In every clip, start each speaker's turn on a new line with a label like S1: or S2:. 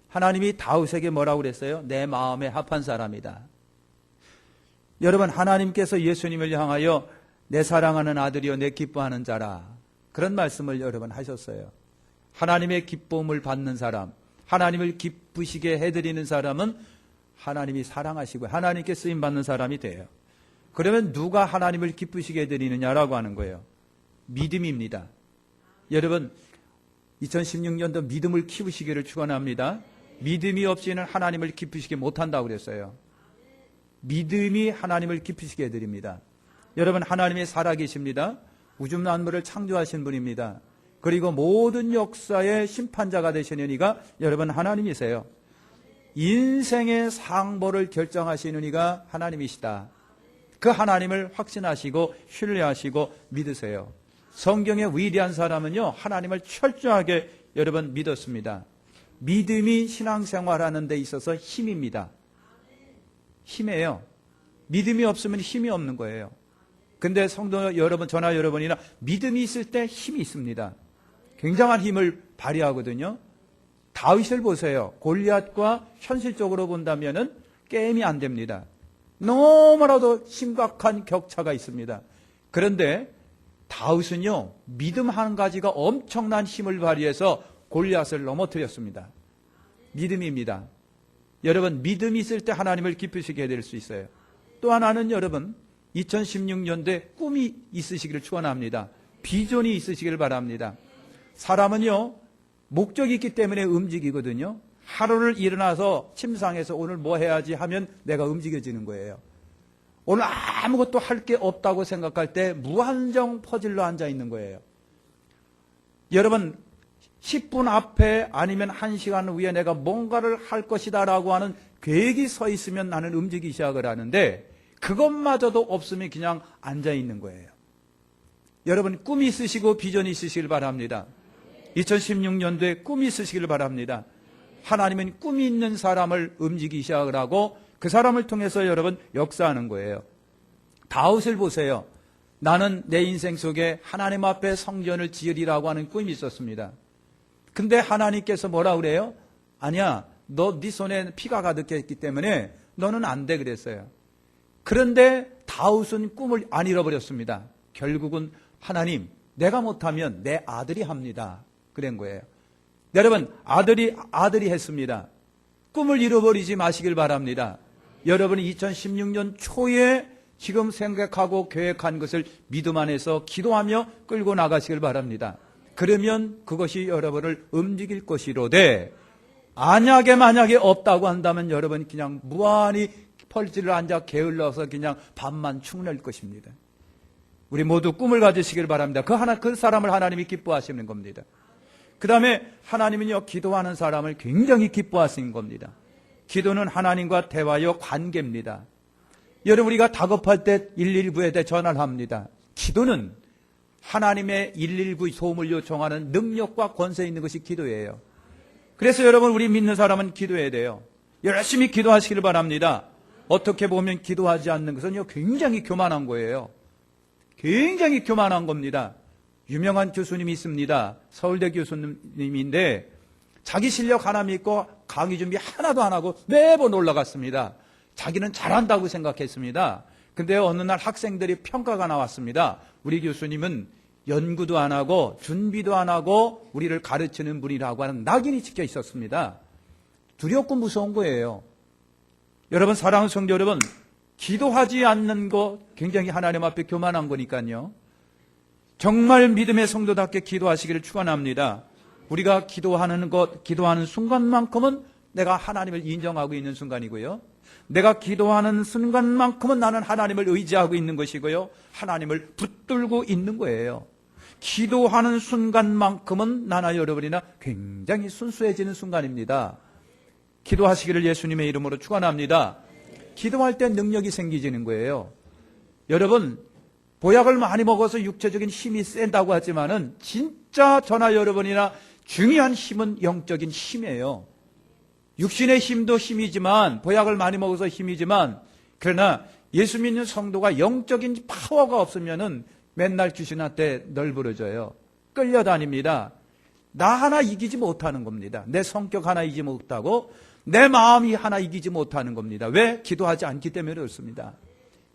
S1: 하나님이 다윗에게 뭐라고 그랬어요? 내 마음에 합한 사람이다. 여러분, 하나님께서 예수님을 향하여 내 사랑하는 아들이여 내 기뻐하는 자라, 그런 말씀을 여러분 하셨어요. 하나님의 기쁨을 받는 사람, 하나님을 기쁘시게 해드리는 사람은 하나님이 사랑하시고 하나님께 쓰임받는 사람이 돼요. 그러면 누가 하나님을 기쁘시게 해드리느냐라고 하는 거예요. 믿음입니다. 여러분, 2016년도 믿음을 키우시기를 축원합니다. 믿음이 없이는 하나님을 기쁘시게 못한다고 그랬어요. 믿음이 하나님을 기쁘시게 해드립니다. 여러분, 하나님이 살아계십니다. 우주 만물을 창조하신 분입니다. 그리고 모든 역사의 심판자가 되시는 이가 여러분 하나님이세요. 인생의 상보를 결정하시는 이가 하나님이시다. 그 하나님을 확신하시고 신뢰하시고 믿으세요. 성경의 위대한 사람은요, 하나님을 철저하게 여러분 믿었습니다. 믿음이 신앙생활하는 데 있어서 힘입니다. 힘이에요. 믿음이 없으면 힘이 없는 거예요. 근데 성도 여러분, 저나 여러분이나 믿음이 있을 때 힘이 있습니다. 굉장한 힘을 발휘하거든요. 다윗을 보세요. 골리앗과 현실적으로 본다면은 게임이 안 됩니다. 너무나도 심각한 격차가 있습니다. 그런데 다윗은요, 믿음 한 가지가 엄청난 힘을 발휘해서 골리앗을 넘어뜨렸습니다. 믿음입니다. 여러분, 믿음이 있을 때 하나님을 기쁘시게 해드릴 수 있어요. 또 하나는 여러분, 2016년도에 꿈이 있으시기를 축원합니다. 비전이 있으시기를 바랍니다. 사람은요, 목적이 있기 때문에 움직이거든요. 하루를 일어나서 침상에서 오늘 뭐 해야지 하면 내가 움직여지는 거예요. 오늘 아무것도 할 게 없다고 생각할 때 무한정 퍼즐로 앉아 있는 거예요. 여러분, 10분 앞에 아니면 1시간 후에 내가 뭔가를 할 것이다 라고 하는 계획이 서 있으면 나는 움직이기 시작을 하는데, 그것마저도 없으면 그냥 앉아 있는 거예요. 여러분, 꿈이 있으시고 비전이 있으시길 바랍니다. 2016년도에 꿈이 있으시길 바랍니다. 하나님은 꿈이 있는 사람을 움직이기 시작을 하고 그 사람을 통해서 여러분 역사하는 거예요. 다윗을 보세요. 나는 내 인생 속에 하나님 앞에 성전을 지으리라고 하는 꿈이 있었습니다. 근데 하나님께서 뭐라 그래요? 아니야, 너 네 손에 피가 가득했기 때문에 너는 안 돼 그랬어요. 그런데 다윗은 꿈을 안 잃어버렸습니다. 결국은 하나님, 내가 못하면 내 아들이 합니다. 그런 거예요. 여러분, 아들이 했습니다. 꿈을 잃어버리지 마시길 바랍니다. 여러분이 2016년 초에 지금 생각하고 계획한 것을 믿음 안에서 기도하며 끌고 나가시길 바랍니다. 그러면 그것이 여러분을 움직일 것이로되, 만약에 없다고 한다면 여러분 그냥 무한히 펄지를 앉아 게을러서 그냥 밤만 축낼 것입니다. 우리 모두 꿈을 가지시길 바랍니다. 그 사람을 하나님이 기뻐하시는 겁니다. 그 다음에 하나님은요, 기도하는 사람을 굉장히 기뻐하시는 겁니다. 기도는 하나님과 대화요 관계입니다. 여러분, 우리가 다급할 때 119에 대해 전화를 합니다. 기도는 하나님의 119 소음을 요청하는 능력과 권세 있는 것이 기도예요. 그래서 여러분, 우리 믿는 사람은 기도해야 돼요. 열심히 기도하시길 바랍니다. 어떻게 보면 기도하지 않는 것은요, 굉장히 교만한 거예요. 굉장히 교만한 겁니다. 유명한 교수님이 있습니다. 서울대 교수님인데 자기 실력 하나 믿고 강의 준비 하나도 안 하고 매번 올라갔습니다. 자기는 잘한다고 생각했습니다. 근데 어느 날 학생들이 평가가 나왔습니다. 우리 교수님은 연구도 안 하고 준비도 안 하고 우리를 가르치는 분이라고 하는 낙인이 찍혀 있었습니다. 두렵고 무서운 거예요. 여러분, 사랑하는 성도 여러분, 기도하지 않는 거 굉장히 하나님 앞에 교만한 거니까요. 정말 믿음의 성도답게 기도하시기를 축원합니다. 우리가 기도하는 순간만큼은 내가 하나님을 인정하고 있는 순간이고요. 내가 기도하는 순간만큼은 나는 하나님을 의지하고 있는 것이고요. 하나님을 붙들고 있는 거예요. 기도하는 순간만큼은 나나 여러분이나 굉장히 순수해지는 순간입니다. 기도하시기를 예수님의 이름으로 축원합니다. 기도할 때 능력이 생기지는 거예요. 여러분, 보약을 많이 먹어서 육체적인 힘이 센다고 하지만은 진짜 저나 여러분이나 중요한 힘은 영적인 힘이에요. 육신의 힘도 힘이지만, 보약을 많이 먹어서 힘이지만, 그러나 예수 믿는 성도가 영적인 파워가 없으면은 맨날 귀신한테 널브러져요. 끌려다닙니다. 나 하나 이기지 못하는 겁니다. 내 성격 하나 이기지 못하고 내 마음이 하나 이기지 못하는 겁니다. 왜? 기도하지 않기 때문에 그렇습니다.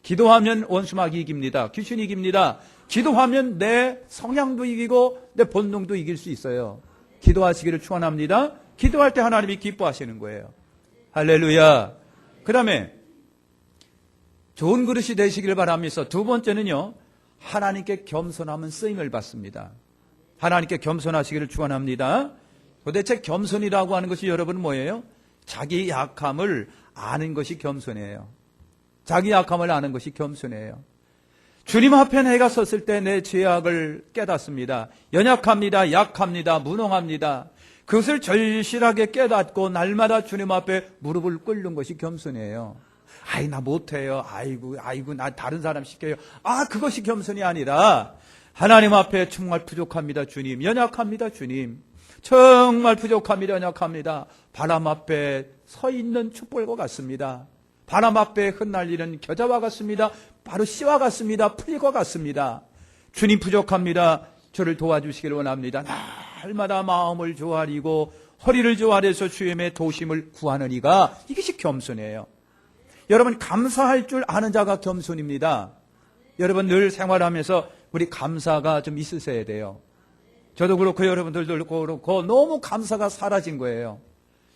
S1: 기도하면 원수마귀 이깁니다. 귀신이 이깁니다. 기도하면 내 성향도 이기고 내 본능도 이길 수 있어요. 기도하시기를 축원합니다. 기도할 때 하나님이 기뻐하시는 거예요. 할렐루야. 그 다음에 좋은 그릇이 되시기를 바라면서 두 번째는요, 하나님께 겸손하면 쓰임을 받습니다. 하나님께 겸손하시기를 축원합니다. 도대체 겸손이라고 하는 것이 여러분 뭐예요? 자기 약함을 아는 것이 겸손이에요. 자기 약함을 아는 것이 겸손이에요. 주님 앞에 내가 섰을 때 내 죄악을 깨닫습니다. 연약합니다. 약합니다. 무능합니다. 그것을 절실하게 깨닫고 날마다 주님 앞에 무릎을 꿇는 것이 겸손이에요. 아이, 나 못해요. 아이고, 나 다른 사람 시켜요. 그것이 겸손이 아니라 하나님 앞에 정말 부족합니다. 주님. 연약합니다. 주님. 정말 부족합니다. 연약합니다. 바람 앞에 서 있는 촛불과 같습니다. 바람 앞에 흩날리는 겨자와 같습니다. 바로 씨와 같습니다. 풀과 같습니다. 주님 부족합니다. 저를 도와주시기를 원합니다. 날마다 마음을 조아리고 허리를 조아려서 주님의 도심을 구하는 이가, 이것이 겸손이에요. 여러분, 감사할 줄 아는 자가 겸손입니다. 여러분, 늘 생활하면서 우리 감사가 좀 있으셔야 돼요. 저도 그렇고 여러분들도 그렇고 너무 감사가 사라진 거예요.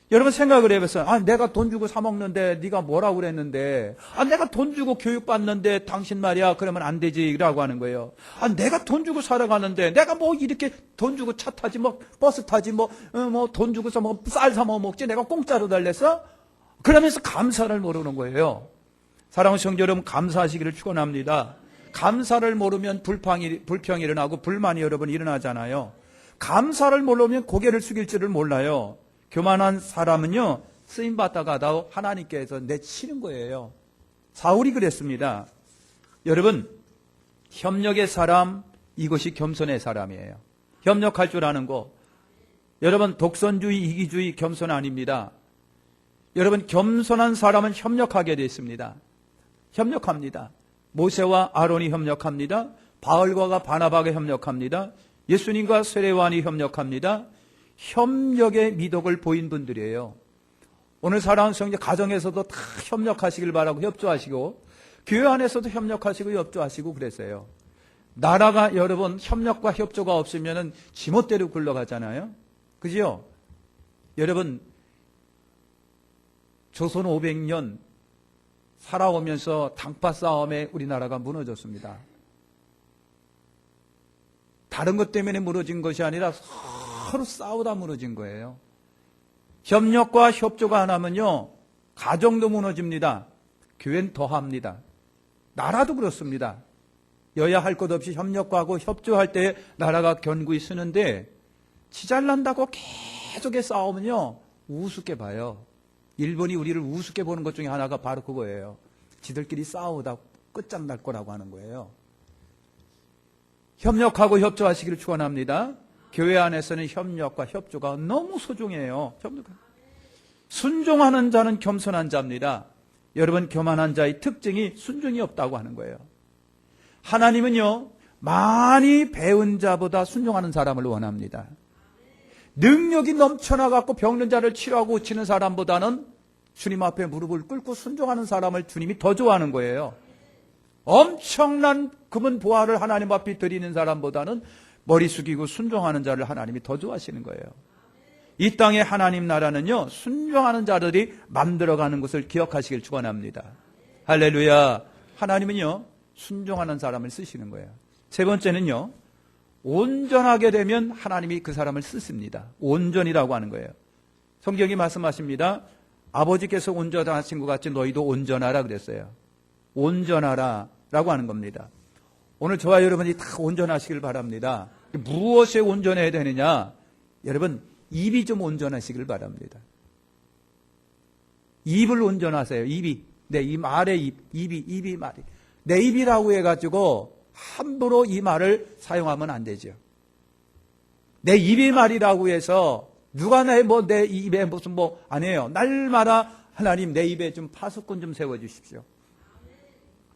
S1: 여러분 생각을 해보세요. 내가 돈 주고 사 먹는데 네가 뭐라고 그랬는데, 내가 돈 주고 교육받는데 당신 말이야 그러면 안 되지 라고 하는 거예요. 내가 돈 주고 살아가는데 내가 뭐 이렇게 돈 주고 차 타지, 뭐 버스 타지, 뭐 돈 주고서 뭐 쌀 사 먹지, 내가 공짜로 달랬어? 그러면서 감사를 모르는 거예요. 사랑하는 성도 여러분, 감사하시기를 축원합니다. 감사를 모르면 불평이 일어나고 불만이 여러분 일어나잖아요. 감사를 모르면 고개를 숙일 줄을 몰라요. 교만한 사람은요, 쓰임받다가도 하나님께서 내치는 거예요. 사울이 그랬습니다. 여러분, 협력의 사람, 이것이 겸손의 사람이에요. 협력할 줄 아는 거. 여러분, 독선주의, 이기주의, 겸손 아닙니다. 여러분, 겸손한 사람은 협력하게 되어 있습니다. 협력합니다. 모세와 아론이 협력합니다. 바울과 바나바가 협력합니다. 예수님과 세례요한이 협력합니다. 협력의 미덕을 보인 분들이에요. 오늘 사랑하는 성도, 가정에서도 다 협력하시길 바라고 협조하시고, 교회 안에서도 협력하시고 협조하시고 그랬어요. 나라가 여러분 협력과 협조가 없으면 지멋대로 굴러가잖아요. 그죠? 여러분, 조선 500년 살아오면서 당파 싸움에 우리나라가 무너졌습니다. 다른 것 때문에 무너진 것이 아니라 서로 싸우다 무너진 거예요. 협력과 협조가 안 하면요, 가정도 무너집니다. 교회는 더합니다. 나라도 그렇습니다. 여야 할 것 없이 협력하고 협조할 때 나라가 견고히 쓰는데, 지잘난다고 계속해 싸우면요, 우습게 봐요. 일본이 우리를 우습게 보는 것 중에 하나가 바로 그거예요. 지들끼리 싸우다 끝장날 거라고 하는 거예요. 협력하고 협조하시기를 축원합니다. 교회 안에서는 협력과 협조가 너무 소중해요. 순종하는 자는 겸손한 자입니다. 여러분, 교만한 자의 특징이 순종이 없다고 하는 거예요. 하나님은요, 많이 배운 자보다 순종하는 사람을 원합니다. 능력이 넘쳐나갖고 병든 자를 치료하고 고치는 사람보다는 주님 앞에 무릎을 꿇고 순종하는 사람을 주님이 더 좋아하는 거예요. 엄청난 금은 보화를 하나님 앞에 드리는 사람보다는 머리 숙이고 순종하는 자를 하나님이 더 좋아하시는 거예요. 이 땅의 하나님 나라는요, 순종하는 자들이 만들어가는 것을 기억하시길 축원합니다. 할렐루야. 하나님은요, 순종하는 사람을 쓰시는 거예요. 세 번째는요, 온전하게 되면 하나님이 그 사람을 쓰십니다. 온전이라고 하는 거예요. 성경이 말씀하십니다. 아버지께서 온전하신 것 같이 너희도 온전하라 그랬어요. 온전하라 라고 하는 겁니다. 오늘 저와 여러분이 다 온전하시길 바랍니다. 무엇에 온전해야 되느냐? 여러분, 입이 좀 온전하시길 바랍니다. 입을 온전하세요. 입이. 내 이 말의 입이 말이. 내 입이라고 해가지고 함부로 이 말을 사용하면 안 되죠. 내 입이 말이라고 해서 누가 내 입에 무슨 안 해요. 날마다 하나님 내 입에 좀 파수꾼 좀 세워주십시오.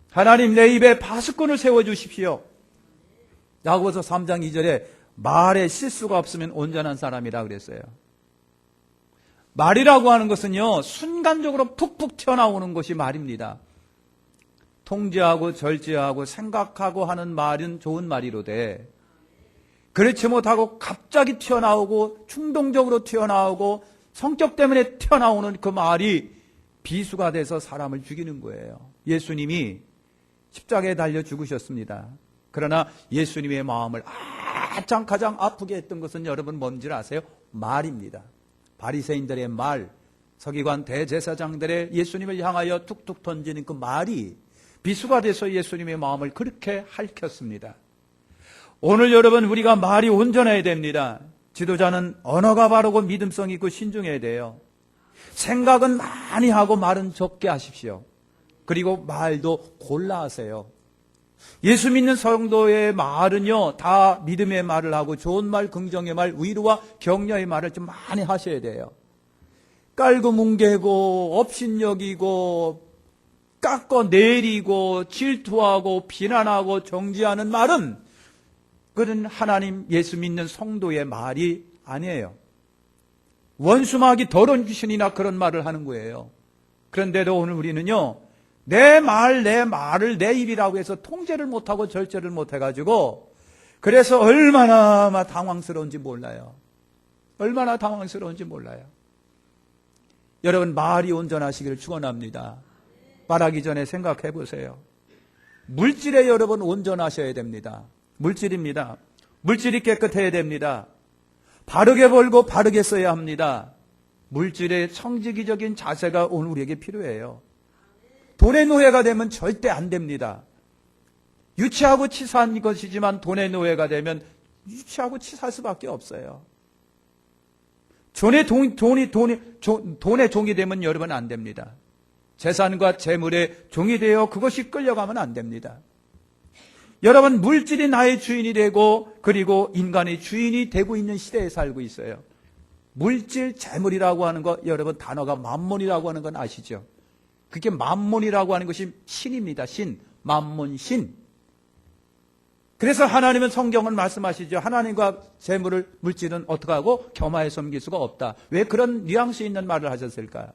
S1: 하나님 내 입에 파수꾼을 세워주십시오. 야고보서 3장 2절에 말에 실수가 없으면 온전한 사람이라 그랬어요. 말이라고 하는 것은요, 순간적으로 푹푹 튀어나오는 것이 말입니다. 통제하고 절제하고 생각하고 하는 말은 좋은 말이로되, 그렇지 못하고 갑자기 튀어나오고 충동적으로 튀어나오고 성격 때문에 튀어나오는 그 말이 비수가 돼서 사람을 죽이는 거예요. 예수님이 십자가에 달려 죽으셨습니다. 그러나 예수님의 마음을 가장 아프게 했던 것은 여러분 뭔지 아세요? 말입니다. 바리새인들의 말, 서기관 대제사장들의 예수님을 향하여 툭툭 던지는 그 말이 비수가 돼서 예수님의 마음을 그렇게 핥혔습니다. 오늘 여러분, 우리가 말이 온전해야 됩니다. 지도자는 언어가 바르고 믿음성 있고 신중해야 돼요. 생각은 많이 하고 말은 적게 하십시오. 그리고 말도 골라 하세요. 예수 믿는 성도의 말은요, 다 믿음의 말을 하고 좋은 말, 긍정의 말, 위로와 격려의 말을 좀 많이 하셔야 돼요. 깔고 뭉개고 업신여기고 깎어 내리고 질투하고 비난하고 정죄하는 말은 그런 하나님 예수 믿는 성도의 말이 아니에요. 원수마귀 더러운 귀신이나 그런 말을 하는 거예요. 그런데도 오늘 우리는요, 내 말을 내 입이라고 해서 통제를 못하고 절제를 못해가지고 그래서 얼마나 당황스러운지 몰라요. 얼마나 당황스러운지 몰라요. 여러분, 말이 온전하시기를 축원합니다. 말하기 전에 생각해 보세요. 물질에 여러분 온전하셔야 됩니다. 물질입니다. 물질이 깨끗해야 됩니다. 바르게 벌고 바르게 써야 합니다. 물질의 청지기적인 자세가 오늘 우리에게 필요해요. 돈의 노예가 되면 절대 안 됩니다. 유치하고 치사한 것이지만 돈의 노예가 되면 유치하고 치사할 수밖에 없어요. 돈의 종이 되면 여러분 안 됩니다. 재산과 재물의 종이 되어 그것이 끌려가면 안 됩니다. 여러분, 물질이 나의 주인이 되고 그리고 인간의 주인이 되고 있는 시대에 살고 있어요. 물질, 재물이라고 하는 거, 여러분 단어가 만몬이라고 하는 건 아시죠? 그게 만몬이라고 하는 것이 신입니다. 신, 만몬, 신. 그래서 하나님은 성경은 말씀하시죠. 하나님과 재물을, 물질은 어떻게 하고 겸하여 섬길 수가 없다. 왜 그런 뉘앙스 있는 말을 하셨을까요?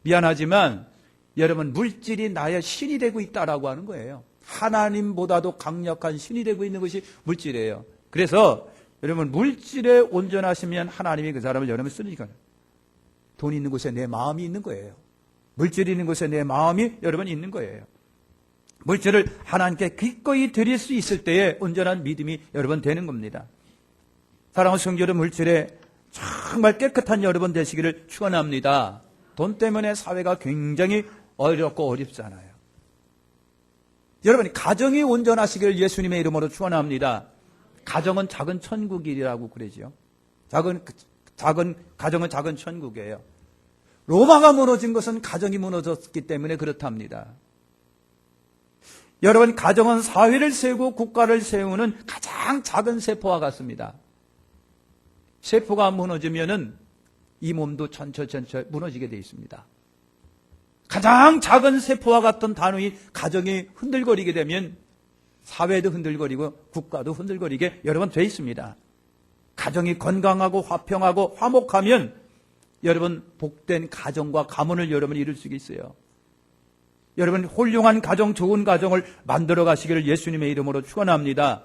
S1: 미안하지만 여러분, 물질이 나의 신이 되고 있다라고 하는 거예요. 하나님보다도 강력한 신이 되고 있는 것이 물질이에요. 그래서 여러분, 물질에 온전하시면 하나님이 그 사람을 여러분 쓰니까 돈 있는 곳에 내 마음이 있는 거예요. 물질이 있는 곳에 내 마음이 여러분 있는 거예요. 물질을 하나님께 기꺼이 드릴 수 있을 때에 온전한 믿음이 여러분 되는 겁니다. 사랑하는 성도 여러분, 물질에 정말 깨끗한 여러분 되시기를 축원합니다. 돈 때문에 사회가 굉장히 어렵고 어렵잖아요. 여러분, 가정이 온전하시기를 예수님의 이름으로 축원합니다. 가정은 작은 천국이라고 그러죠. 가정은 작은 천국이에요. 로마가 무너진 것은 가정이 무너졌기 때문에 그렇답니다. 여러분, 가정은 사회를 세우고 국가를 세우는 가장 작은 세포와 같습니다. 세포가 무너지면은 이 몸도 전체 무너지게 되어 있습니다. 가장 작은 세포와 같은 단위의 가정이 흔들거리게 되면 사회도 흔들거리고 국가도 흔들거리게 여러분 되어 있습니다. 가정이 건강하고 화평하고 화목하면 여러분 복된 가정과 가문을 여러분 이룰 수 있어요. 여러분, 훌륭한 가정, 좋은 가정을 만들어 가시기를 예수님의 이름으로 축원합니다.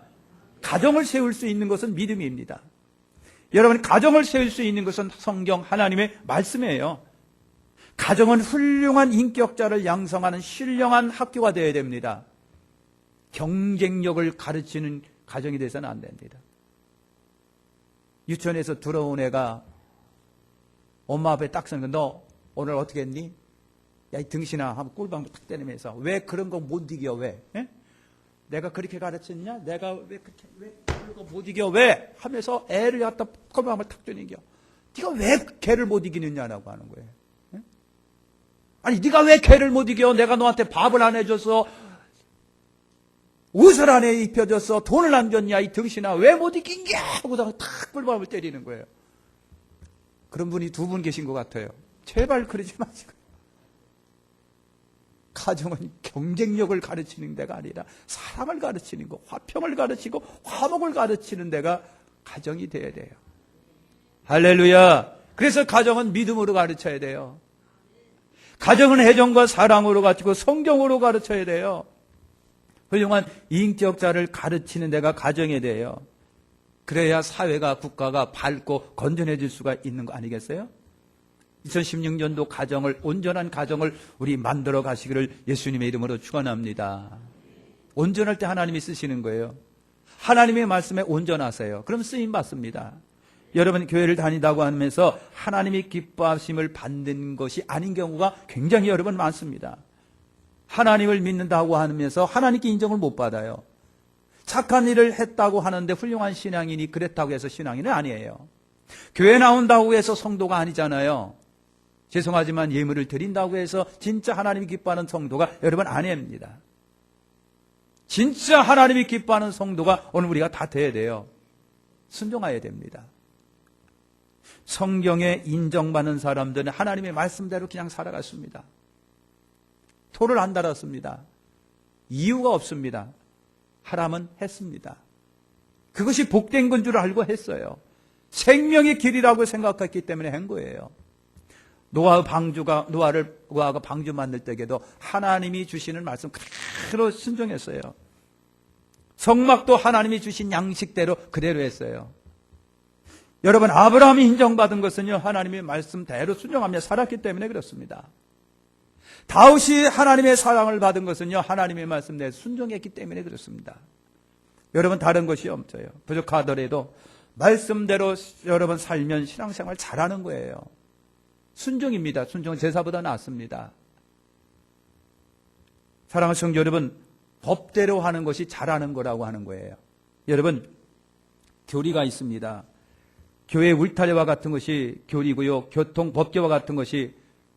S1: 가정을 세울 수 있는 것은 믿음입니다. 여러분, 가정을 세울 수 있는 것은 성경 하나님의 말씀이에요. 가정은 훌륭한 인격자를 양성하는 신령한 학교가 되어야 됩니다. 경쟁력을 가르치는 가정이 돼서는 안 됩니다. 유치원에서 들어온 애가 엄마 앞에 딱 서는 거, 너 오늘 어떻게 했니? 야, 이 등신아 하면 꿀방도 탁 때리면서 왜 그런 거 못 이겨? 왜? 에? 내가 그렇게 가르쳤냐? 내가 왜 그런 거 못 이겨? 왜? 하면서 애를 갖다 꿀방을 탁 때리겨. 네가 왜 걔를 못 이기느냐라고 하는 거예요. 에? 아니, 네가 왜 걔를 못 이겨? 내가 너한테 밥을 안 해줘서 옷을 안 입혀줬어. 돈을 안 줬냐? 이 등신아 왜 못 이긴냐? 하고서 탁 꿀방을 때리는 거예요. 그런 분이 2분 계신 것 같아요. 제발 그러지 마시고. 가정은 경쟁력을 가르치는 데가 아니라 사랑을 가르치는 거, 화평을 가르치고 화목을 가르치는 데가 가정이 돼야 돼요. 할렐루야. 그래서 가정은 믿음으로 가르쳐야 돼요. 가정은 애정과 사랑으로 가르치고 성경으로 가르쳐야 돼요. 훌륭한 인격자를 가르치는 데가 가정이 돼요. 그래야 사회가 국가가 밝고 건전해질 수가 있는 거 아니겠어요? 2016년도 가정을, 온전한 가정을 우리 만들어 가시기를 예수님의 이름으로 축원합니다. 온전할 때 하나님이 쓰시는 거예요. 하나님의 말씀에 온전하세요. 그럼 쓰임 받습니다. 여러분 교회를 다니다고 하면서 하나님이 기뻐하심을 받는 것이 아닌 경우가 굉장히 여러분 많습니다. 하나님을 믿는다고 하면서 하나님께 인정을 못 받아요. 착한 일을 했다고 하는데 훌륭한 신앙인이 그랬다고 해서 신앙인은 아니에요. 교회 나온다고 해서 성도가 아니잖아요. 죄송하지만 예물을 드린다고 해서 진짜 하나님이 기뻐하는 성도가 여러분 아닙니다. 진짜 하나님이 기뻐하는 성도가 오늘 우리가 다 돼야 돼요. 순종해야 됩니다. 성경에 인정받는 사람들은 하나님의 말씀대로 그냥 살아갔습니다. 토를 안 달았습니다. 이유가 없습니다. 하라면 했습니다. 그것이 복된 건 줄 알고 했어요. 생명의 길이라고 생각했기 때문에 한 거예요. 노아가 방주 만들 때에도 하나님이 주시는 말씀 그대로 순종했어요. 성막도 하나님이 주신 양식대로 그대로 했어요. 여러분 아브라함이 인정받은 것은요 하나님의 말씀대로 순종하며 살았기 때문에 그렇습니다. 다윗이 하나님의 사랑을 받은 것은요 하나님의 말씀대로 순종했기 때문에 그렇습니다. 여러분 다른 것이 없어요. 부족하더라도 말씀대로 여러분 살면 신앙생활 잘하는 거예요. 순종입니다. 순종은 제사보다 낫습니다. 사랑하는 성도 여러분, 법대로 하는 것이 잘하는 거라고 하는 거예요. 여러분, 교리가 있습니다. 교회의 울타리와 같은 것이 교리고요. 교통 법규와 같은 것이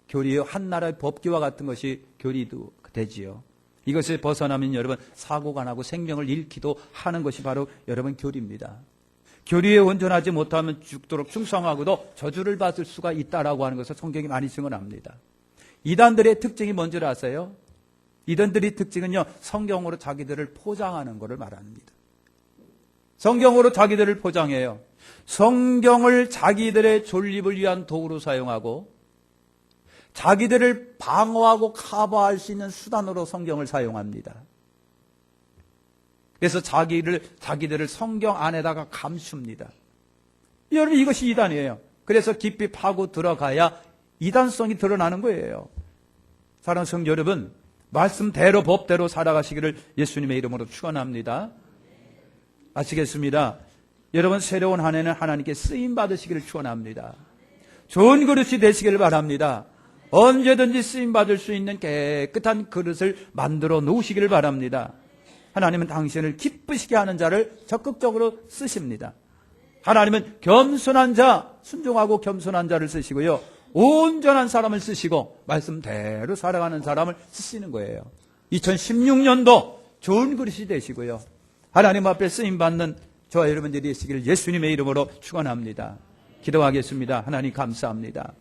S1: 교리요. 한 나라의 법규와 같은 것이 교리도 되지요. 이것을 벗어나면 여러분 사고가 나고 생명을 잃기도 하는 것이 바로 여러분 교리입니다. 교리에 온전하지 못하면 죽도록 충성하고도 저주를 받을 수가 있다라고 하는 것을 성경이 많이 증언합니다. 이단들의 특징이 뭔지 아세요? 이단들의 특징은요 성경으로 자기들을 포장하는 것을 말합니다. 성경으로 자기들을 포장해요. 성경을 자기들의 존립을 위한 도구로 사용하고 자기들을 방어하고 커버할 수 있는 수단으로 성경을 사용합니다. 그래서 자기들을 성경 안에다가 감춥니다. 여러분 이것이 이단이에요. 그래서 깊이 파고 들어가야 이단성이 드러나는 거예요. 사랑하는 성도 여러분, 말씀대로 법대로 살아가시기를 예수님의 이름으로 축원합니다. 마치겠습니다. 여러분 새로운 한 해는 하나님께 쓰임 받으시기를 축원합니다. 좋은 그릇이 되시기를 바랍니다. 언제든지 쓰임 받을 수 있는 깨끗한 그릇을 만들어 놓으시기를 바랍니다. 하나님은 당신을 기쁘시게 하는 자를 적극적으로 쓰십니다. 하나님은 겸손한 자, 순종하고 겸손한 자를 쓰시고요. 온전한 사람을 쓰시고 말씀대로 살아가는 사람을 쓰시는 거예요. 2016년도 좋은 그릇이 되시고요. 하나님 앞에 쓰임받는 저와 여러분들이 되시기를 예수님의 이름으로 축원합니다. 기도하겠습니다. 하나님 감사합니다.